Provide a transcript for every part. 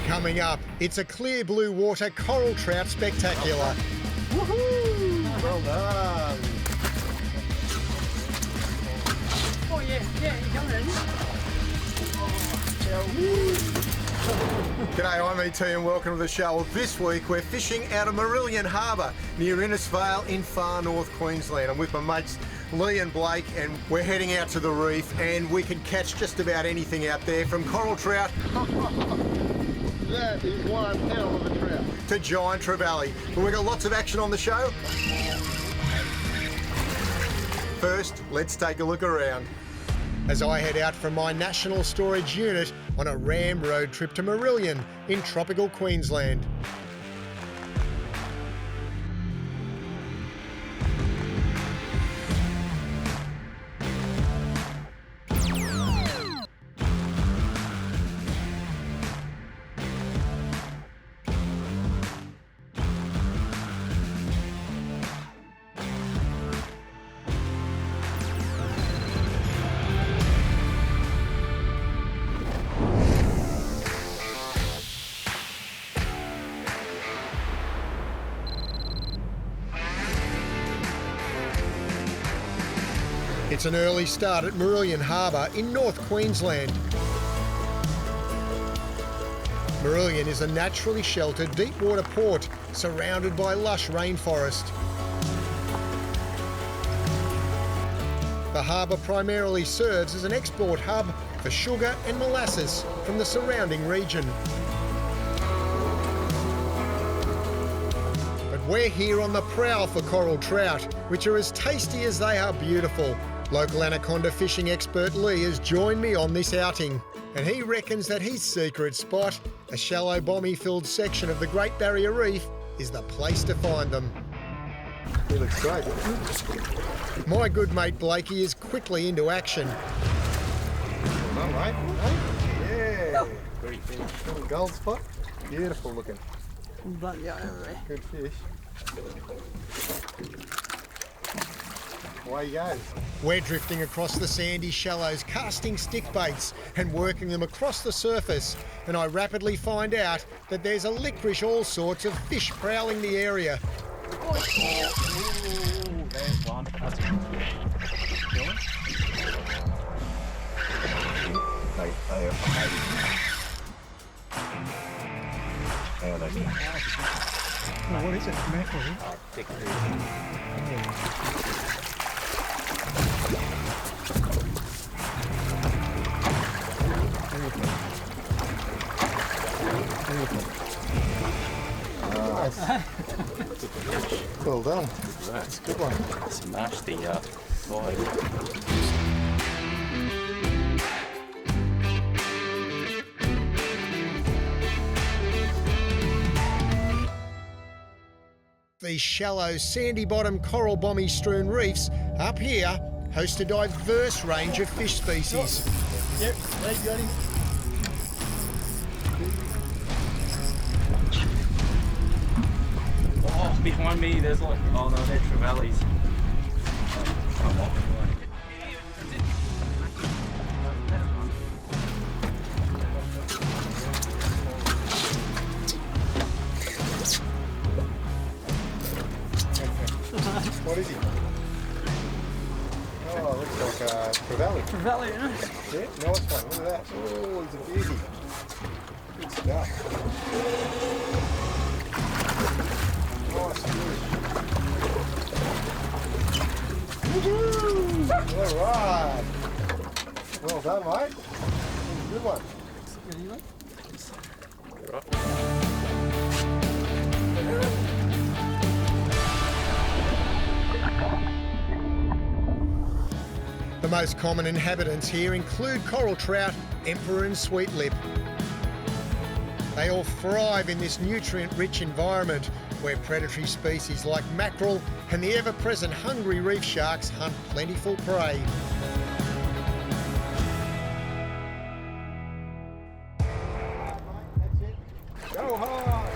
Coming up, it's a clear blue water coral trout spectacular. Woohoo! Well done. Oh yeah, you're coming in. G'day, I'm ET and welcome to the show. Well, this week we're fishing out of Mourilyan Harbour near Innisfail in far north Queensland. I'm with my mates Lee and Blake and we're heading out to the reef and we can catch just about anything out there from coral trout That is one hell of a trout. to giant trevally. But we've got lots of action on the show. First, let's take a look around. As I head out from my national storage unit on a ram road trip to Mourilyan in tropical Queensland. It's an early start at Mourilyan Harbour in North Queensland. Mourilyan is a naturally sheltered deep water port surrounded by lush rainforest. The harbour primarily serves as an export hub for sugar and molasses from the surrounding region. But we're here on the prowl for coral trout, which are as tasty as they are beautiful. Local anaconda fishing expert Lee has joined me on this outing, and he reckons that his secret spot, a shallow bomby-filled section of the Great Barrier Reef, is the place to find them. He looks great. My good mate Blakey is quickly into action. Well done, mate. Yeah. Pretty fish. Little gold spot. Beautiful looking. But yeah, anyway. Good fish. Away he goes. We're drifting across the sandy shallows, casting stick baits and working them across the surface, and I rapidly find out that there's a licorice all sorts of fish prowling the area. Oh, There's one. That's a good fish. What is it? Mackerel? Nice. Well done. That's a good one. Smash the side. These shallow, sandy-bottom coral bomby-strewn reefs up here host a diverse range of fish species. yep, they got him. Oh, behind me there's like, oh no, they're trevallies. I'm walking away. What is he? Oh, looks like a trevally. Trevally, you know? Yeah, nice one. Look at that. Oh, he's a beauty. Good stuff. Nice fish. Woohoo! All right. Well done, mate. Good one. The most common inhabitants here include coral trout, emperor and sweetlip. They all thrive in this nutrient-rich environment where predatory species like mackerel and the ever-present hungry reef sharks hunt plentiful prey. Go hard.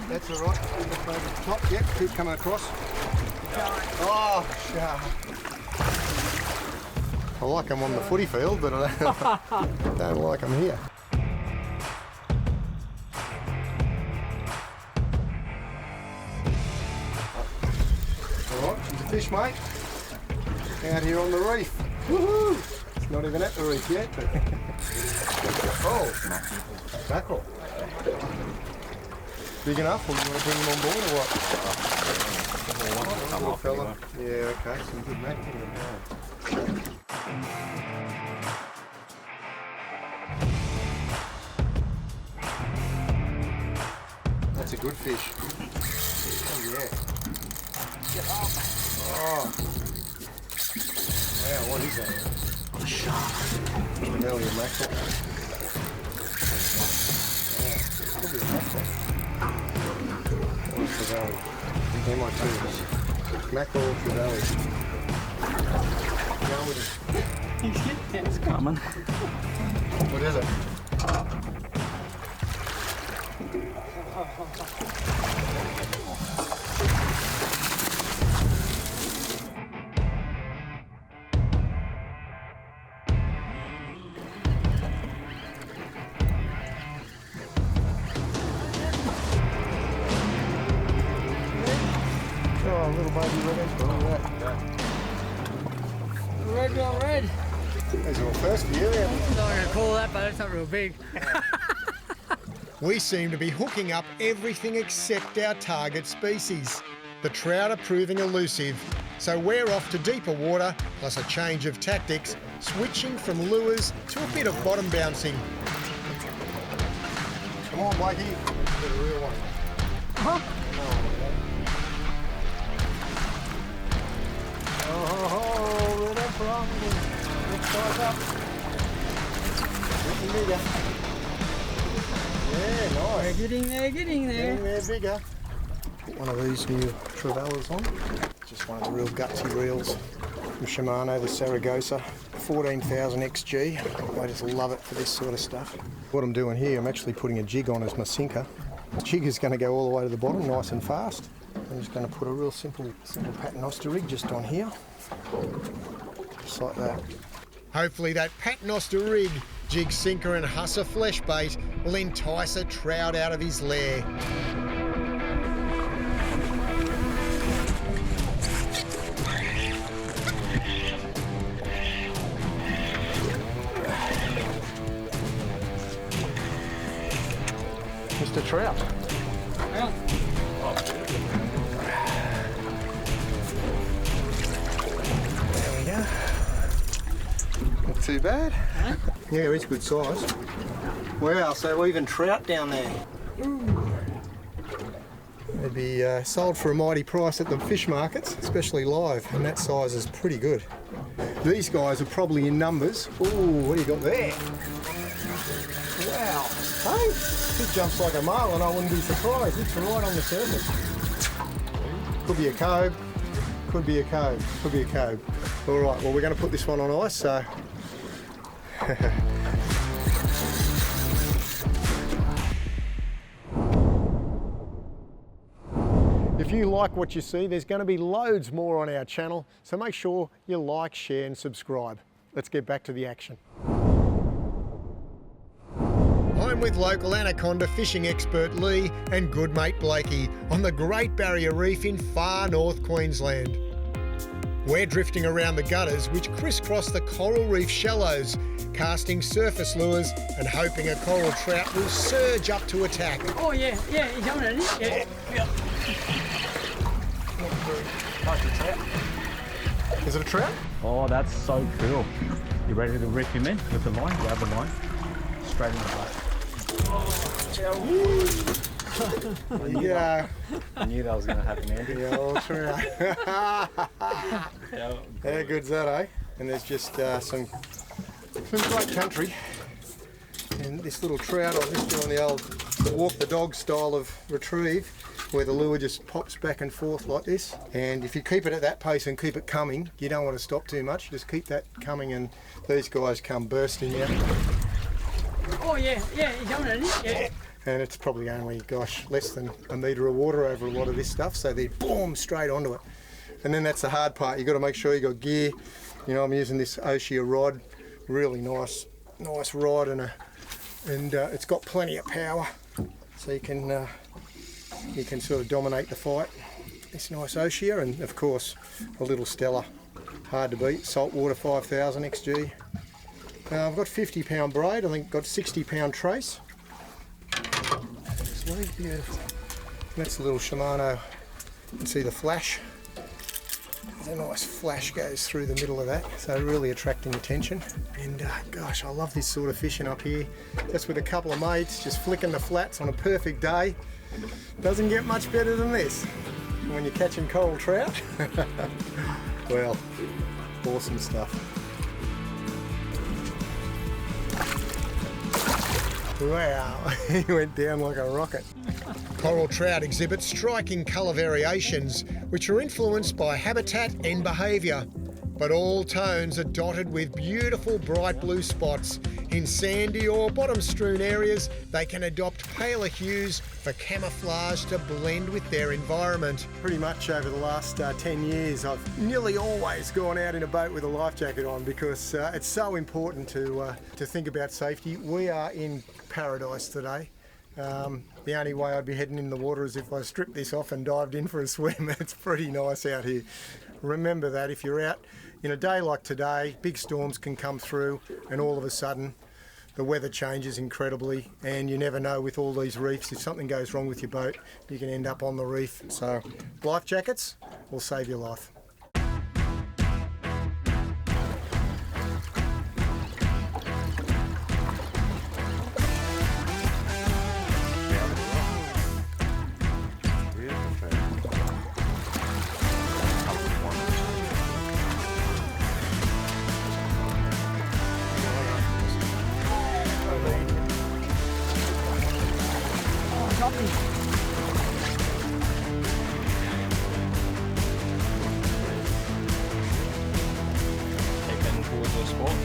That's all right. Look over the top. Yep, keep coming across. Oh, shark. I like them on the footy field, but I don't like them here. fish, mate. Out here on the reef. Woohoo! It's not even at the reef yet, but... Oh, mackerel. Big enough, or you want to bring them on board or what? Little fella. Yeah, okay, some good mackerel. That's a good fish. Oh yeah. Oh. Wow, what is that? A shark. Mourilyan mackerel. Yeah, could be a mackerel. Or trevally. They're my twos. Mackerel or trevally. Go with it. It's coming. What is it? Oh, little baby red. Look at that. Red, not red. There's a little first for you. I'm not going to call that, but it's not real big. We seem to be hooking up everything except our target species. The trout are proving elusive, so we're off to deeper water, plus a change of tactics, switching from lures to a bit of bottom bouncing. Come on, Blakey. Get a real one. Oh, red emperor. Let's size up. Getting bigger. Yeah, nice. They're getting there, getting there. Getting there bigger. Put one of these new trevallas on. Just one of the real gutsy reels from Shimano, the Saragossa. 14,000 XG. I just love it for this sort of stuff. What I'm doing here, I'm actually putting a jig on as my sinker. The jig is going to go all the way to the bottom, nice and fast. I'm just going to put a real simple paternoster rig just on here. Just like that. Hopefully that paternoster rig, jig sinker and hussa flesh bait will entice a trout out of his lair. Mr. Trout. Well, There we go. Not too bad. Huh? Yeah, he's good size. Wow, so even trout down there. They'd be sold for a mighty price at the fish markets, especially live, and that size is pretty good. These guys are probably in numbers. Ooh, what do you got there? Wow. Hey, it jumps like a marlin, I wouldn't be surprised. It's right on the surface. Could be a cove, could be a cove, could be a cove. All right, well, we're going to put this one on ice, so... If you like what you see, there's going to be loads more on our channel, so make sure you like, share and subscribe. Let's get back to the action. I'm with local anaconda fishing expert Lee and good mate Blakey on the Great Barrier Reef in far north Queensland. We're drifting around the gutters which crisscross the coral reef shallows, casting surface lures and hoping a coral trout will surge up to attack. oh yeah, he's coming at it. Yeah, yeah. Is it a trout? Oh, that's so cool. You ready to rip him in with the line? Grab the line. Straight in the boat. Yeah. I knew that was going to happen, Andy. The old trout. Yeah. How good's that, eh? And there's just some great country. And this little trout, I'm just doing the old walk the dog style of retrieve, where the lure just pops back and forth like this. And if you keep it at that pace and keep it coming, you don't want to stop too much. Just keep that coming and these guys come bursting out. Oh yeah, he's coming at it. Yeah. And it's probably only, gosh, less than a metre of water over a lot of this stuff, so they're boom, straight onto it. And then that's the hard part. You've got to make sure you got gear. You know, I'm using this Oshia rod, really nice rod, and it's got plenty of power, so you can sort of dominate the fight. this nice Ossia, and of course a little Stella. Hard to beat. Saltwater 5000 XG. I've got 50 pound braid, I think got 60 pound trace. Absolutely beautiful. That's a little Shimano. You can see the flash. There's a nice flash goes through the middle of that, so really attracting attention. And gosh, I love this sort of fishing up here. Just with a couple of mates, just flicking the flats on a perfect day. Doesn't get much better than this. When you're catching coral trout, well, awesome stuff. Wow, he went down like a rocket. Coral trout exhibit striking colour variations, which are influenced by habitat and behaviour. But all tones are dotted with beautiful bright blue spots. In sandy or bottom-strewn areas, they can adopt paler hues for camouflage to blend with their environment. Pretty much over the last 10 years, I've nearly always gone out in a boat with a life jacket on because it's so important to think about safety. We are in paradise today. The only way I'd be heading in the water is if I stripped this off and dived in for a swim. It's pretty nice out here. Remember that if you're out in a day like today, big storms can come through and all of a sudden the weather changes incredibly, and you never know with all these reefs, if something goes wrong with your boat, you can end up on the reef. So life jackets will save your life. Taken towards the spot.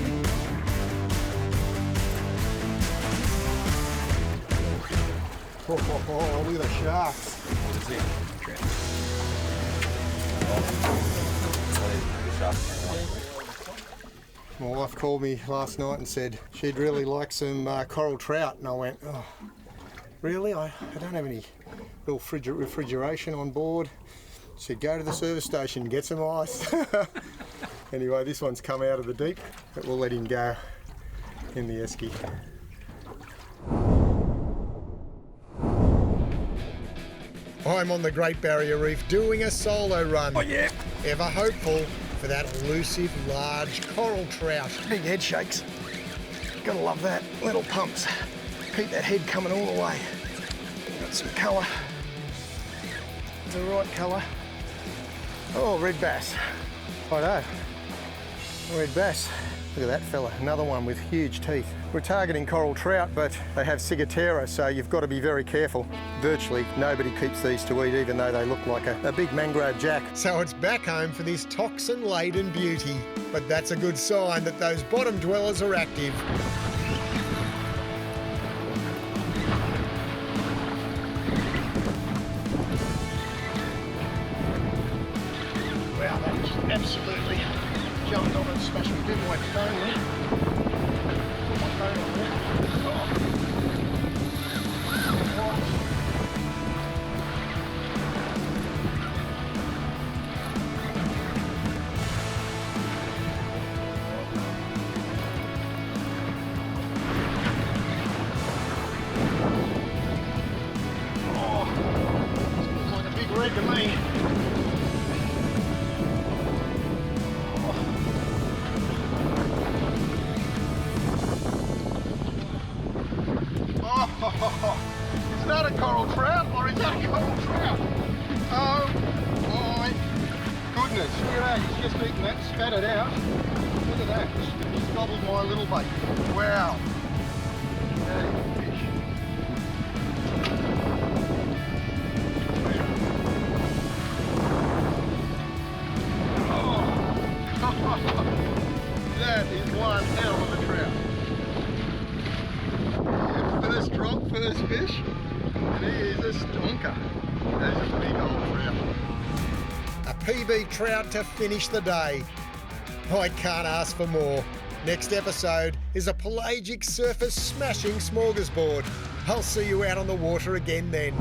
Oh, look at the sharks. What is it? My wife called me last night and said she'd really like some coral trout, and I went, oh, really? I don't have any real refrigeration on board. She said, go to the service station, get some ice. Anyway, this one's come out of the deep, but we'll let him go in the esky. I'm on the Great Barrier Reef doing a solo run. Oh yeah! Ever hopeful for that elusive large coral trout. Big head shakes. Gotta love that. Little pumps. Keep that head coming all the way. Got some colour. The right colour. Oh, red bass. Righto. Red bass. Look at that fella, another one with huge teeth. We're targeting coral trout, but they have ciguatera, so you've got to be very careful. Virtually nobody keeps these to eat, even though they look like a big mangrove jack. So it's back home for this toxin-laden beauty. But that's a good sign that those bottom dwellers are active. Wow, that just absolutely jumped on and smashed me. Did my phone there. Put my phone on there. Oh, this looks like a big red to me. Is that a coral trout or is that a coral trout? Oh my goodness. Look at that, he's just eaten that, spat it out. Look at that, just gobbled my little bait. Wow. That is a fish. Oh. That is one hell of a trout. First drop, first fish, and he is a stonker. That's a big old trout. A PB trout to finish the day. I can't ask for more. Next episode is a pelagic surface smashing smorgasbord. I'll see you out on the water again then.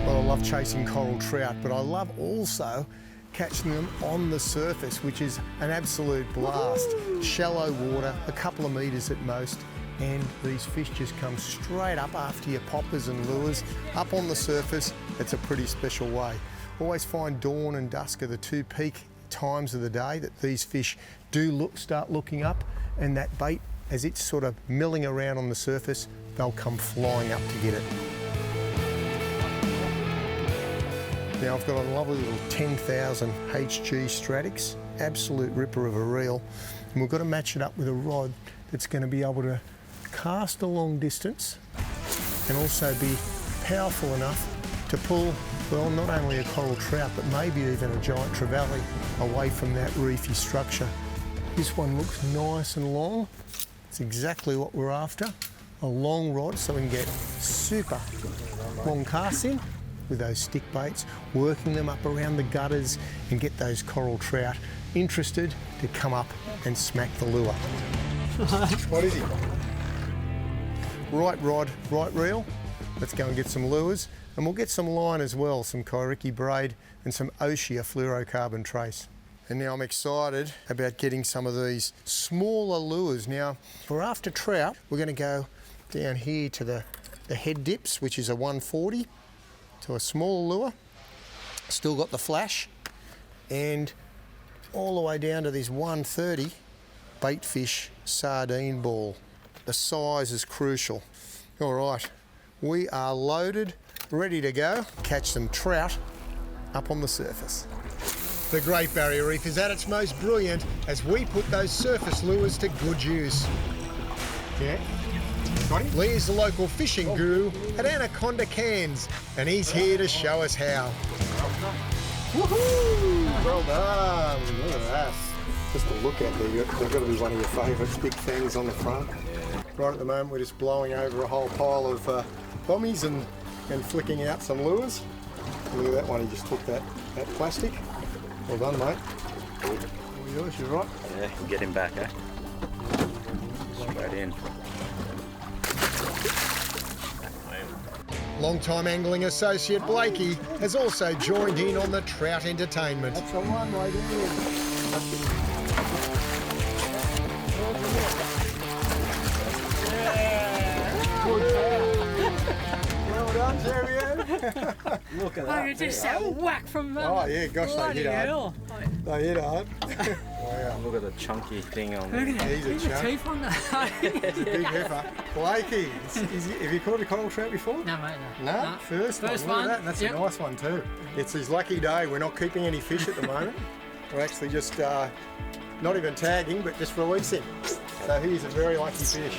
Well, I'm love chasing coral trout, but I love also catching them on the surface, which is an absolute blast. Shallow water, a couple of metres at most, and these fish just come straight up after your poppers and lures. Up on the surface, it's a pretty special way. Always find dawn and dusk are the two peak times of the day that these fish do start looking up, and that bait, as it's sort of milling around on the surface, they'll come flying up to get it. Now I've got a lovely little 10,000 HG Stratix, absolute ripper of a reel, and we've got to match it up with a rod that's going to be able to cast a long distance and also be powerful enough to pull, well, not only a coral trout, but maybe even a giant trevally away from that reefy structure. This one looks nice and long. It's exactly what we're after. A long rod so we can get super long casts in with those stick baits, working them up around the gutters and get those coral trout interested to come up and smack the lure. What is he? Right rod, right reel. Let's go and get some lures, and we'll get some line as well, some Kairiki braid and some Oshia fluorocarbon trace. And now I'm excited about getting some of these smaller lures. Now, for after trout, we're going to go down here to the head dips, which is a 140, to a small lure. Still got the flash, and all the way down to this 130 bait fish sardine ball. The size is crucial. All right, we are loaded, ready to go. Catch some trout up on the surface. The Great Barrier Reef is at its most brilliant as we put those surface lures to good use. Yeah. Lee is the local fishing guru at Anaconda Cairns, and he's here to show us how. Woohoo! Well done. Look at that. Just a look at there, they've got to be one of your favourites, big fangs on the front. Right at the moment, we're just blowing over a whole pile of bombies and flicking out some lures. Look at that one, he just took that plastic. Well done, mate. Good. All yours, you're right. Yeah, get him back, eh? Straight in. Long-time angling associate Blakey has also joined in on the trout entertainment. That's the one right there. Well done, Jerry. Look at that. Oh, you just that whack from Oh yeah, gosh, they hit hard. hell. They hit hard. Wow. Look at the chunky thing on Look there. at that. He's a Look at the chump. teeth on that. It's a big heifer. Blakey, have you caught a coral trout before? No, mate, no. No? First First one. Look one. at that. And that's Yep. a nice one too. It's his lucky day. We're not keeping any fish at the moment. We're actually just not even tagging, but just releasing. So he's a very lucky fish.